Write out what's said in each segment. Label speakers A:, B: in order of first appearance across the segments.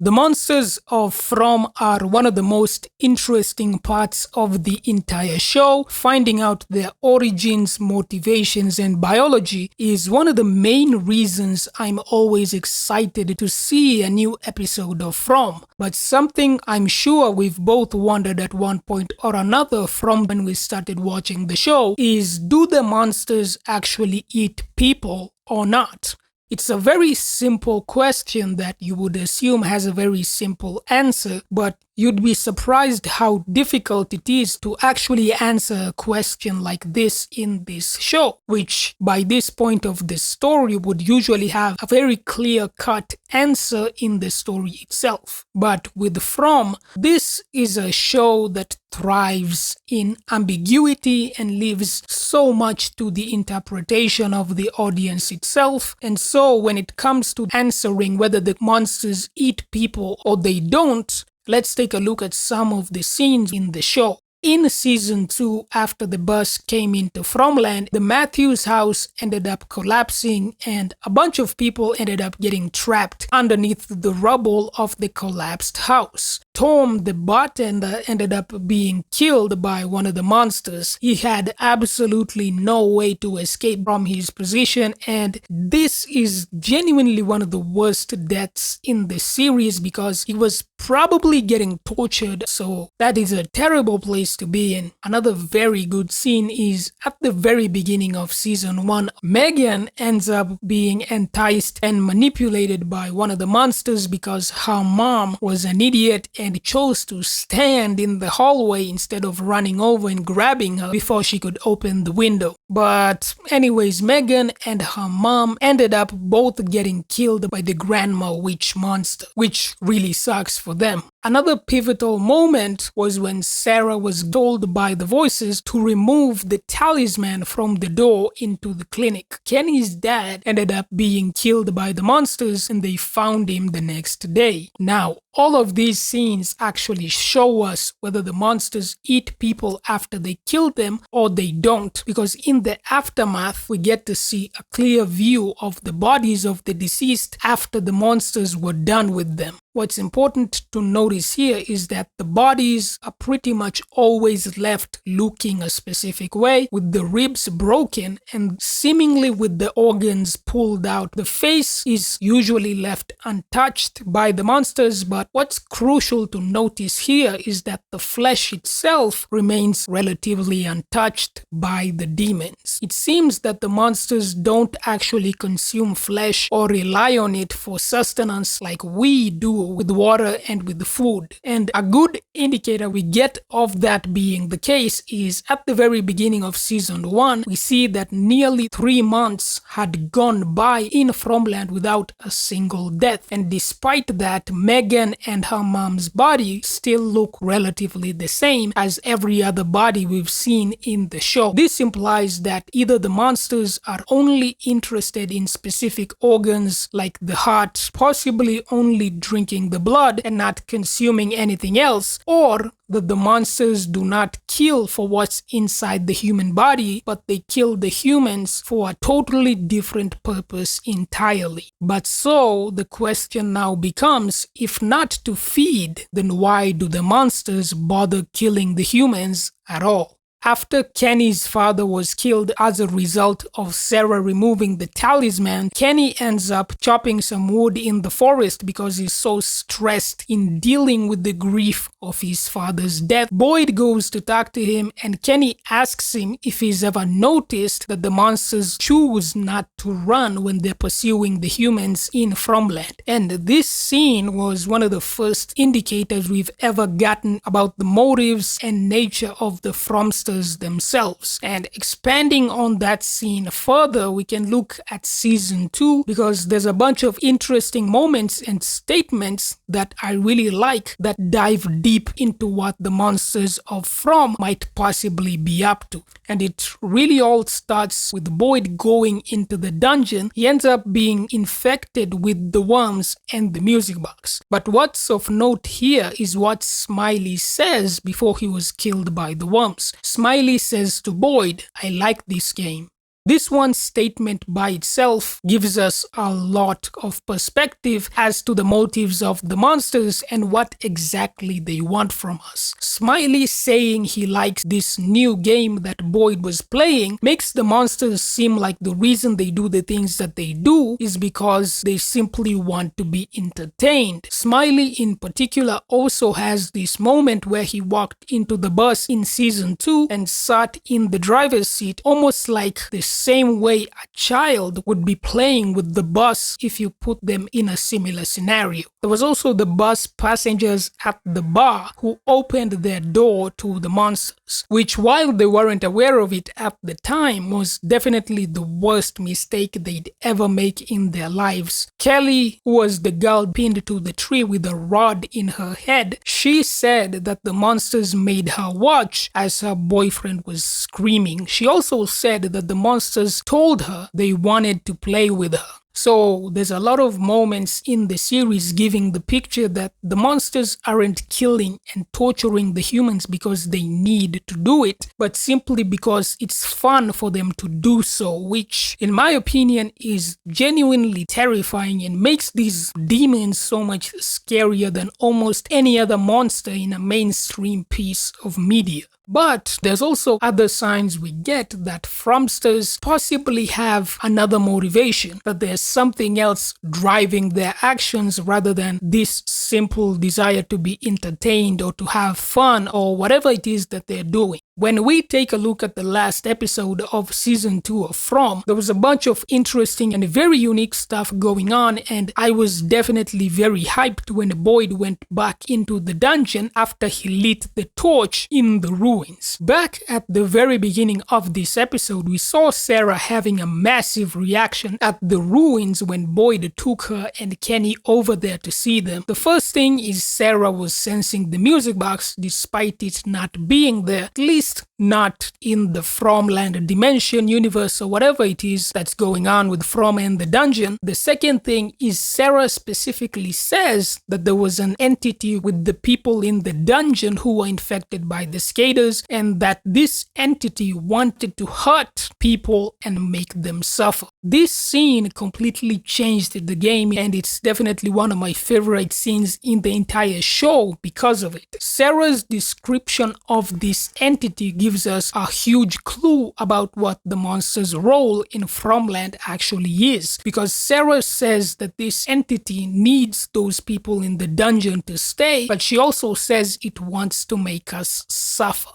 A: The monsters of From are one of the most interesting parts of the entire show. Finding out their origins, motivations, and biology is one of the main reasons I'm always excited to see a new episode of From. But something I'm sure we've both wondered at one point or another from when we started watching the show is, do the monsters actually eat people or not? It's a very simple question that you would assume has a very simple answer, but you'd be surprised how difficult it is to actually answer a question like this in this show, which by this point of the story would usually have a very clear-cut answer in the story itself. But with From, this is a show that thrives in ambiguity and leaves so much to the interpretation of the audience itself. And so when it comes to answering whether the monsters eat people or they don't, let's take a look at some of the scenes in the show. In season 2, after the bus came into Fromland, the Matthews house ended up collapsing and a bunch of people ended up getting trapped underneath the rubble of the collapsed house. Tom, the bartender, ended up being killed by one of the monsters. He had absolutely no way to escape from his position, and this is genuinely one of the worst deaths in the series because he was probably getting tortured, so that is a terrible place to be in. Another very good scene is at the very beginning of season 1. Megan ends up being enticed and manipulated by one of the monsters because her mom was an idiot and chose to stand in the hallway instead of running over and grabbing her before she could open the window. But anyways, Megan and her mom ended up both getting killed by the grandma witch monster, which really sucks for them. Another pivotal moment was when Sarah was told by the voices to remove the talisman from the door into the clinic. Kenny's dad ended up being killed by the monsters and they found him the next day. Now, all of these scenes actually show us whether the monsters eat people after they kill them or they don't, because in the aftermath we get to see a clear view of the bodies of the deceased after the monsters were done with them. What's important to notice here is that the bodies are pretty much always left looking a specific way, with the ribs broken and seemingly with the organs pulled out. The face is usually left untouched by the monsters, but what's crucial to notice here is that the flesh itself remains relatively untouched by the demons. It seems that the monsters don't actually consume flesh or rely on it for sustenance like we do with water and with food. And a good indicator we get of that being the case is at the very beginning of season 1, we see that nearly 3 months had gone by in Fromland without a single death. And despite that, Megan and her mom's body still look relatively the same as every other body we've seen in the show. This implies that either the monsters are only interested in specific organs like the heart, possibly only drinking the blood and not consuming anything else, or that the monsters do not kill for what's inside the human body, but they kill the humans for a totally different purpose entirely. But so the question now becomes, if not to feed, then why do the monsters bother killing the humans at all? After Kenny's father was killed as a result of Sarah removing the talisman, Kenny ends up chopping some wood in the forest because he's so stressed in dealing with the grief of his father's death. Boyd goes to talk to him and Kenny asks him if he's ever noticed that the monsters choose not to run when they're pursuing the humans in Fromland. And this scene was one of the first indicators we've ever gotten about the motives and nature of the Fromsters themselves. And expanding on that scene further, we can look at season 2 because there's a bunch of interesting moments and statements that I really like that dive deep into what the monsters of From might possibly be up to. And it really all starts with Boyd going into the dungeon. He ends up being infected with the worms and the music box. But what's of note here is what Smiley says before he was killed by the worms. Smiley says to Boyd, "I like this game. This one statement by itself gives us a lot of perspective as to the motives of the monsters and what exactly they want from us. Smiley saying he likes this new game that Boyd was playing makes the monsters seem like the reason they do the things that they do is because they simply want to be entertained. Smiley in particular also has this moment where he walked into the bus in season 2 and sat in the driver's seat, almost like the same way a child would be playing with the bus if you put them in a similar scenario. There was also the bus passengers at the bar who opened their door to the monsters, which, while they weren't aware of it at the time, was definitely the worst mistake they'd ever make in their lives. Kelly, who was the girl pinned to the tree with a rod in her head, she said that the monsters made her watch as her boyfriend was screaming. She also said that the monsters told her they wanted to play with her. So there's a lot of moments in the series giving the picture that the monsters aren't killing and torturing the humans because they need to do it, but simply because it's fun for them to do so, which in my opinion is genuinely terrifying and makes these demons so much scarier than almost any other monster in a mainstream piece of media. But there's also other signs we get that Fromsters possibly have another motivation, that there's something else driving their actions rather than this simple desire to be entertained or to have fun or whatever it is that they're doing. When we take a look at the last episode of season 2 of From, there was a bunch of interesting and very unique stuff going on, and I was definitely very hyped when Boyd went back into the dungeon after he lit the torch in the ruins. Back at the very beginning of this episode, we saw Sarah having a massive reaction at the ruins when Boyd took her and Kenny over there to see them. The first thing is Sarah was sensing the music box despite it not being there, at least not in the Fromland dimension, universe, or whatever it is that's going on with From and the dungeon. The second thing is Sarah specifically says that there was an entity with the people in the dungeon who were infected by the skaters, and that this entity wanted to hurt people and make them suffer. This scene completely changed the game, and it's definitely one of my favorite scenes in the entire show because of it. Sarah's description of this entity gives us a huge clue about what the monster's role in Fromland actually is, because Sarah says that this entity needs those people in the dungeon to stay, but she also says it wants to make us suffer.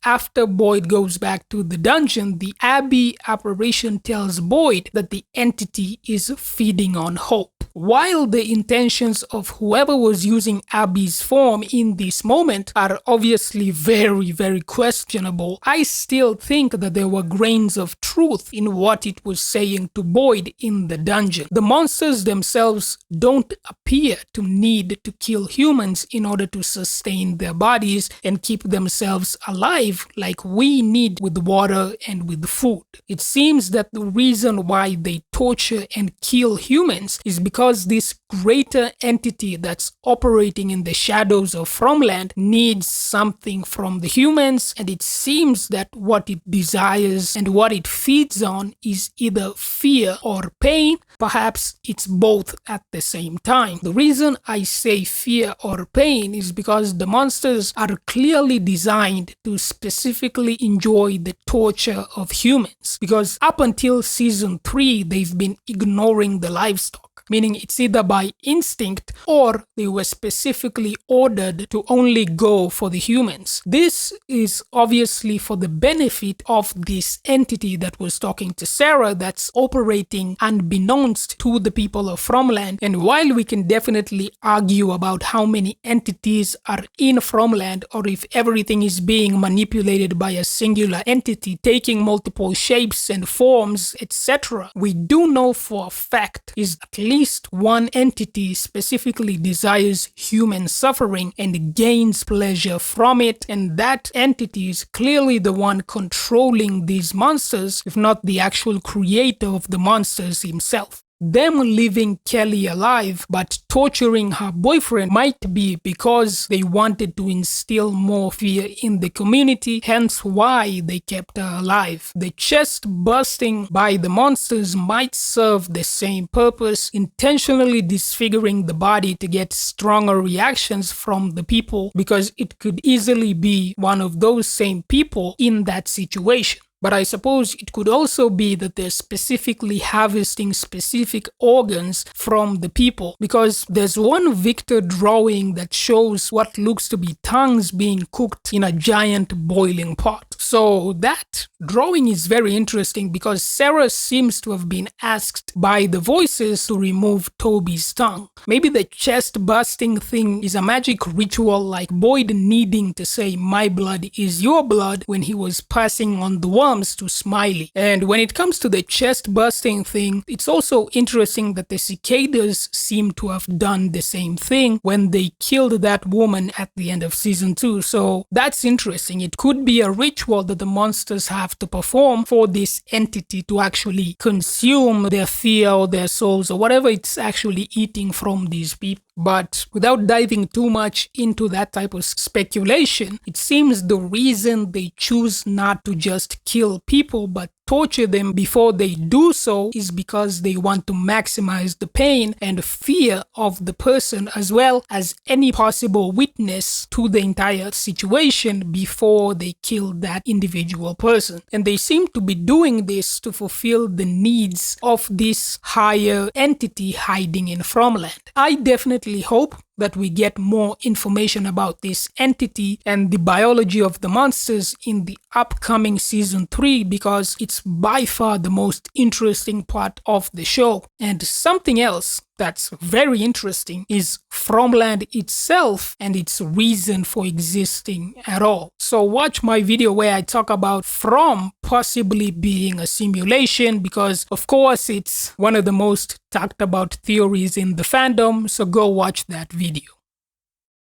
A: After Boyd goes back to the dungeon, the Abbey apparition tells Boyd that the entity is feeding on hope. While the intentions of whoever was using Abby's form in this moment are obviously very, very questionable, I still think that there were grains of truth in what it was saying to Boyd in the dungeon. The monsters themselves don't appear to need to kill humans in order to sustain their bodies and keep themselves alive like we need with water and with food. It seems that the reason why they torture and kill humans is because this greater entity that's operating in the shadows of Fromland needs something from the humans, and it seems that what it desires and what it feeds on is either fear or pain. Perhaps it's both at the same time. The reason I say fear or pain is because the monsters are clearly designed to specifically enjoy the torture of humans, because up until season 3 they've been ignoring the livestock, meaning it's either by instinct or they were specifically ordered to only go for the humans. This is obviously for the benefit of this entity that was talking to Sarah that's operating unbeknownst to the people of Fromland. And while we can definitely argue about how many entities are in Fromland or if everything is being manipulated by a singular entity taking multiple shapes and forms, etc., we do know for a fact is at least one entity specifically desires human suffering and gains pleasure from it, and that entity is clearly the one controlling these monsters, if not the actual creator of the monsters himself. them leaving Kelly alive but torturing her boyfriend might be because they wanted to instill more fear in the community, hence why they kept her alive. The chest bursting by the monsters might serve the same purpose, intentionally disfiguring the body to get stronger reactions from the people, because it could easily be one of those same people in that situation. But I suppose it could also be that they're specifically harvesting specific organs from the people, because there's one Victor drawing that shows what looks to be tongues being cooked in a giant boiling pot. So that drawing is very interesting because Sarah seems to have been asked by the voices to remove Toby's tongue. Maybe the chest bursting thing is a magic ritual, like Boyd needing to say "my blood is your blood" when he was passing on the worms to Smiley. And when it comes to the chest bursting thing, it's also interesting that the cicadas seem to have done the same thing when they killed that woman at the end of season 2. So that's interesting. It could be a ritual that the monsters have to perform for this entity to actually consume their fear or their souls or whatever it's actually eating from these people. But without diving too much into that type of speculation, it seems the reason they choose not to just kill people but torture them before they do so is because they want to maximize the pain and fear of the person, as well as any possible witness to the entire situation before they kill that individual person. And they seem to be doing this to fulfill the needs of this higher entity hiding in Fromland. I definitely hope that we get more information about this entity and the biology of the monsters in the upcoming season 3, because it's by far the most interesting part of the show. And something else that's very interesting is Fromland itself and its reason for existing at all. So watch my video where I talk about From possibly being a simulation, because of course it's one of the most talked about theories in the fandom, so go watch that video.